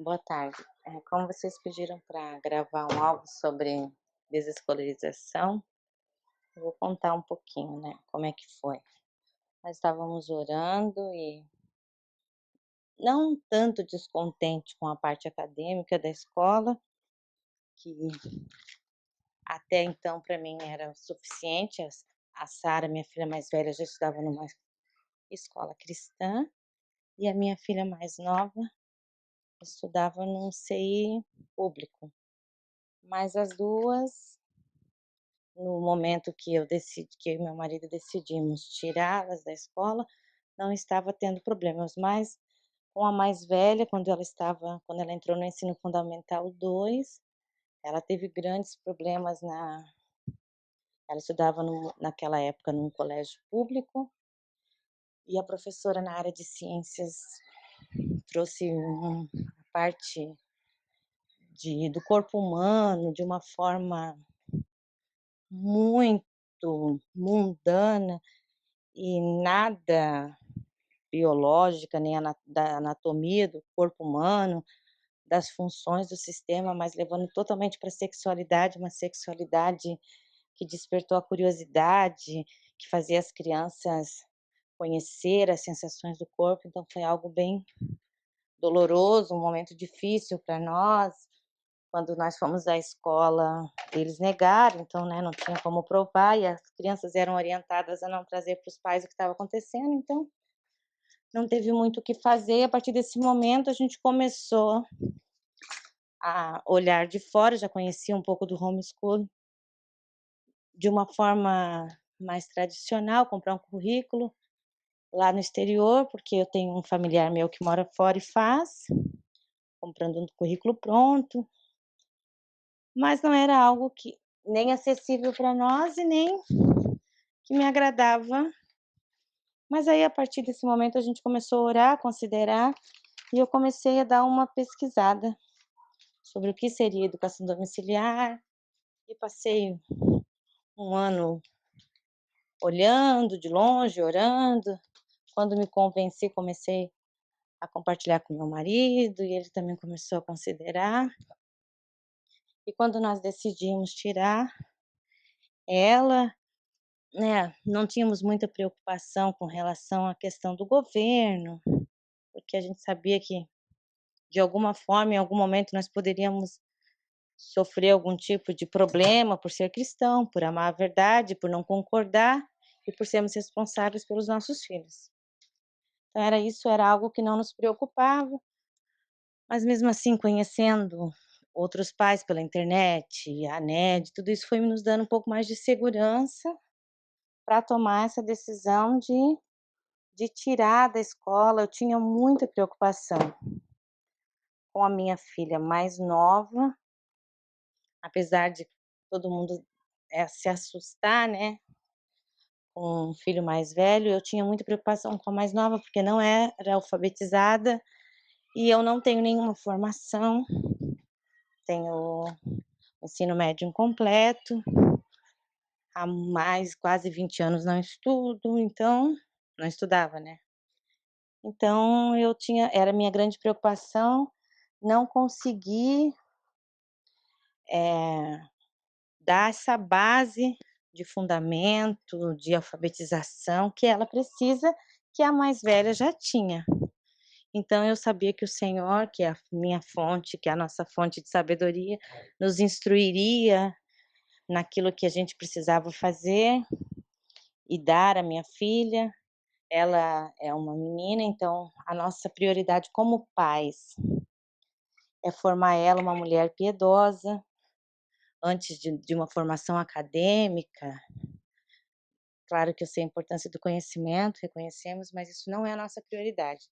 Boa tarde. Como vocês pediram para gravar um áudio sobre desescolarização, eu vou contar um pouquinho, né, como é que foi. Nós estávamos orando e não tanto descontente com a parte acadêmica da escola, que até então para mim era o suficiente. A Sara, minha filha mais velha, já estudava numa escola cristã e a minha filha mais nova estudava num CI público. Mas as duas, no momento que eu e meu marido decidimos tirá-las da escola, não estava tendo problemas, mas com a mais velha, quando ela entrou no ensino fundamental 2, ela teve grandes problemas. Ela estudava naquela época num colégio público, e a professora na área de ciências trouxe a parte do corpo humano de uma forma muito mundana e nada biológica, nem da anatomia do corpo humano, das funções do sistema, mas levando totalmente para a sexualidade, uma sexualidade que despertou a curiosidade, que fazia as crianças conhecer as sensações do corpo. Então foi algo bem doloroso, um momento difícil para nós. Quando nós fomos à escola, eles negaram, então, né, não tinha como provar, e as crianças eram orientadas a não trazer para os pais o que estava acontecendo, então não teve muito o que fazer. A partir desse momento, a gente começou a olhar de fora, já conhecia um pouco do homeschool de uma forma mais tradicional, comprar um currículo lá no exterior, porque eu tenho um familiar meu que mora fora e faz, comprando um currículo pronto, mas não era algo que nem acessível para nós e nem que me agradava. Mas aí, a partir desse momento, a gente começou a orar, considerar, e eu comecei a dar uma pesquisada sobre o que seria educação domiciliar, e passei um ano olhando de longe, orando. Quando me convenci, comecei a compartilhar com meu marido, e ele também começou a considerar. E quando nós decidimos tirar ela, né, não tínhamos muita preocupação com relação à questão do governo, porque a gente sabia que, de alguma forma, em algum momento, nós poderíamos sofrer algum tipo de problema por ser cristão, por amar a verdade, por não concordar e por sermos responsáveis pelos nossos filhos. Então era algo que não nos preocupava, mas mesmo assim, conhecendo outros pais pela internet, a NED, tudo isso foi nos dando um pouco mais de segurança para tomar essa decisão de tirar da escola. Eu tinha muita preocupação com a minha filha mais nova, apesar de todo mundo, se assustar, né, com um filho mais velho. Eu tinha muita preocupação com a mais nova, porque não era alfabetizada e eu não tenho nenhuma formação, tenho ensino médio incompleto, há mais quase 20 anos não estudo, então não estudava, né. Então era minha grande preocupação não conseguir, eh, dar essa base de fundamento, de alfabetização que ela precisa, que a mais velha já tinha. Então eu sabia que o Senhor, que é a minha fonte, que é a nossa fonte de sabedoria, nos instruiria naquilo que a gente precisava fazer e dar à minha filha. Ela é uma menina, então a nossa prioridade como pais é formar ela uma mulher piedosa, antes de uma formação acadêmica. Claro que eu sei a importância do conhecimento, reconhecemos, mas isso não é a nossa prioridade.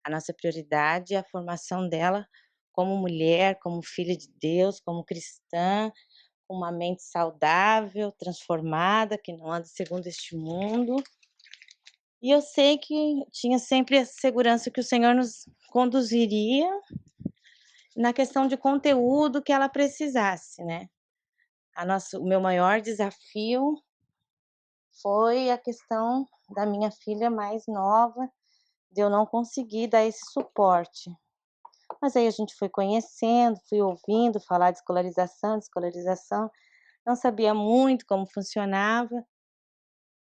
A nossa prioridade é a formação dela como mulher, como filha de Deus, como cristã, com uma mente saudável, transformada, que não anda segundo este mundo. E eu sei que tinha sempre a segurança que o Senhor nos conduziria na questão de conteúdo que ela precisasse, né. O meu maior desafio foi a questão da minha filha mais nova, de eu não conseguir dar esse suporte. Mas aí a gente foi conhecendo, fui ouvindo falar de escolarização, não sabia muito como funcionava.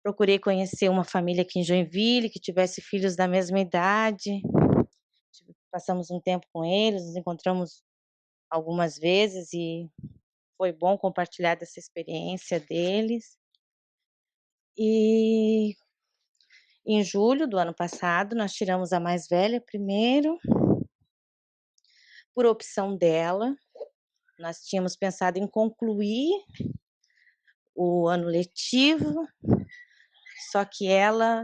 Procurei conhecer uma família aqui em Joinville que tivesse filhos da mesma idade, passamos um tempo com eles, nos encontramos algumas vezes e foi bom compartilhar dessa experiência deles. E em julho do ano passado, nós tiramos a mais velha primeiro, por opção dela. Nós tínhamos pensado em concluir o ano letivo, só que ela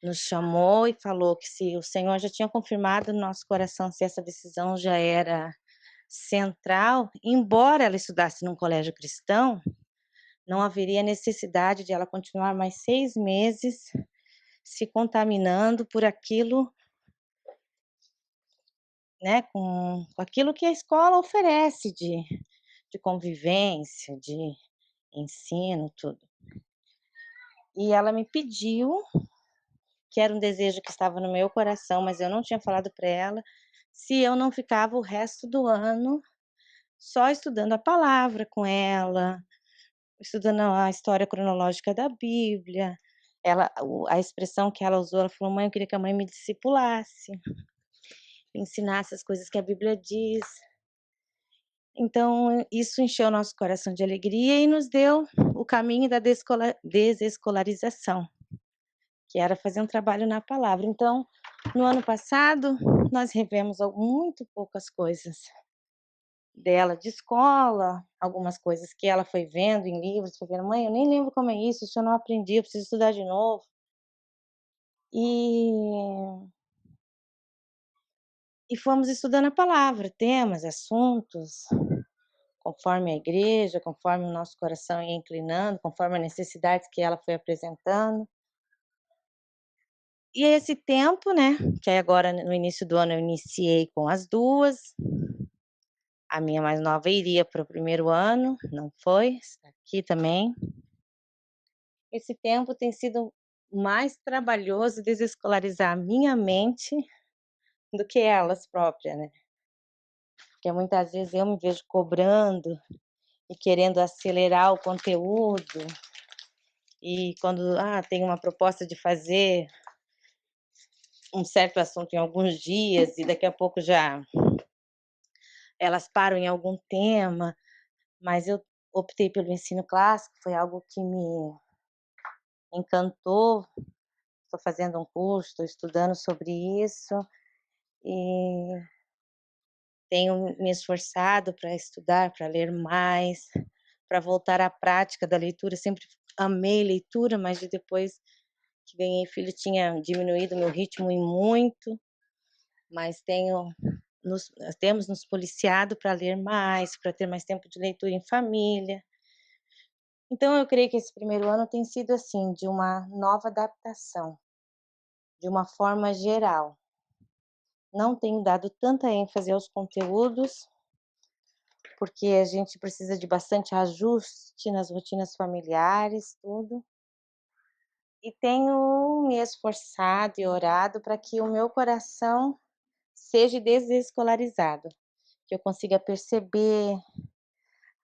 nos chamou e falou que se o Senhor já tinha confirmado no nosso coração se essa decisão já era central, embora ela estudasse num colégio cristão, não haveria necessidade de ela continuar mais 6 meses se contaminando por aquilo, né, com aquilo que a escola oferece de convivência, de ensino, tudo. E ela me pediu, que era um desejo que estava no meu coração, mas eu não tinha falado para ela, se eu não ficava o resto do ano só estudando a palavra com ela, estudando a história cronológica da Bíblia. Ela a expressão que ela usou, ela falou: "Mãe, eu queria que a mãe me discipulasse, me ensinasse as coisas que a Bíblia diz". Então, isso encheu nosso coração de alegria e nos deu o caminho da desescolarização, que era fazer um trabalho na palavra. Então, no ano passado, nós revemos muito poucas coisas dela de escola, algumas coisas que ela foi vendo em livros, foi vendo: "Mãe, eu nem lembro como é isso eu não aprendi, eu preciso estudar de novo". E fomos estudando a palavra, temas, assuntos, conforme a igreja, conforme o nosso coração ia inclinando, conforme as necessidades que ela foi apresentando. E esse tempo, né, que aí agora no início do ano eu iniciei com as 2, a minha mais nova iria para o primeiro ano, não foi, está aqui também. Esse tempo tem sido mais trabalhoso desescolarizar a minha mente do que elas próprias, né. Porque muitas vezes eu me vejo cobrando e querendo acelerar o conteúdo, e quando, tem uma proposta de fazer um certo assunto em alguns dias e daqui a pouco já elas param em algum tema, mas eu optei pelo ensino clássico, foi algo que me encantou. Estou fazendo um curso, estou estudando sobre isso e tenho me esforçado para estudar, para ler mais, para voltar à prática da leitura. Sempre amei leitura, mas depois que ganhei filho tinha diminuído meu ritmo em muito, mas temos nos policiado para ler mais, para ter mais tempo de leitura em família. Então eu creio que esse primeiro ano tem sido, assim, de uma nova adaptação, de uma forma geral. Não tenho dado tanta ênfase aos conteúdos, porque a gente precisa de bastante ajuste nas rotinas familiares, tudo. E tenho me esforçado e orado para que o meu coração seja desescolarizado, que eu consiga perceber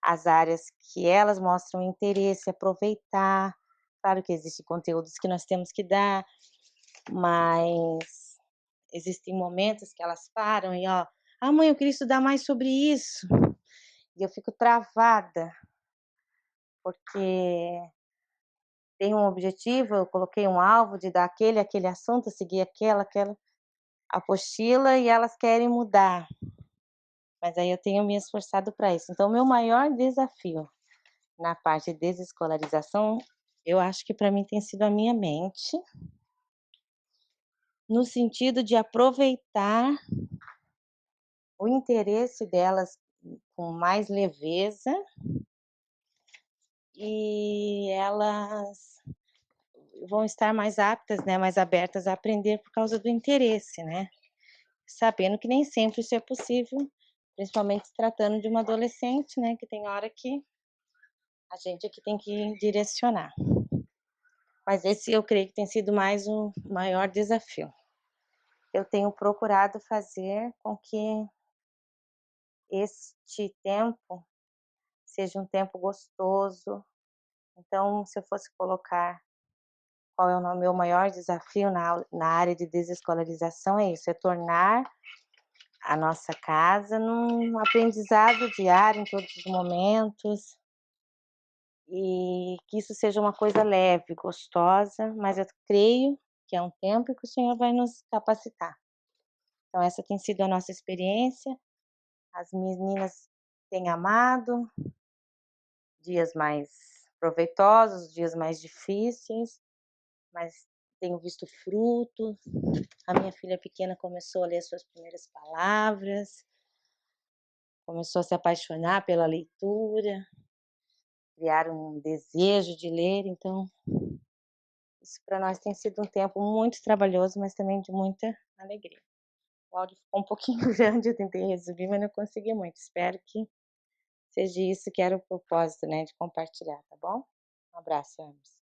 as áreas que elas mostram interesse, aproveitar. Claro que existem conteúdos que nós temos que dar, mas existem momentos que elas param e: "Ó, ah, mãe, eu queria estudar mais sobre isso", e eu fico travada, porque tem um objetivo, eu coloquei um alvo de dar aquele assunto, seguir aquela apostila e elas querem mudar, mas aí eu tenho me esforçado para isso. Então o meu maior desafio na parte de desescolarização, eu acho que para mim tem sido a minha mente, no sentido de aproveitar o interesse delas com mais leveza, e elas vão estar mais aptas, né, mais abertas a aprender por causa do interesse, né. Sabendo que nem sempre isso é possível, principalmente se tratando de uma adolescente, né, que tem hora que a gente é que tem que direcionar. Mas esse eu creio que tem sido mais um maior desafio. eu tenho procurado fazer com que este tempo seja um tempo gostoso. Então, se eu fosse colocar qual é o meu maior desafio na área de desescolarização, é isso, é tornar a nossa casa num aprendizado diário em todos os momentos, e que isso seja uma coisa leve, gostosa, mas eu creio que é um tempo que o Senhor vai nos capacitar. Então essa tem sido a nossa experiência, as meninas têm amado, dias mais proveitosos, dias mais difíceis, mas tenho visto frutos. A minha filha pequena começou a ler suas primeiras palavras, começou a se apaixonar pela leitura, criar um desejo de ler, então isso para nós tem sido um tempo muito trabalhoso, mas também de muita alegria. O áudio ficou um pouquinho grande, eu tentei resumir, mas não consegui muito. Espero que seja isso que era o propósito, né, de compartilhar, tá bom? Um abraço, ambos.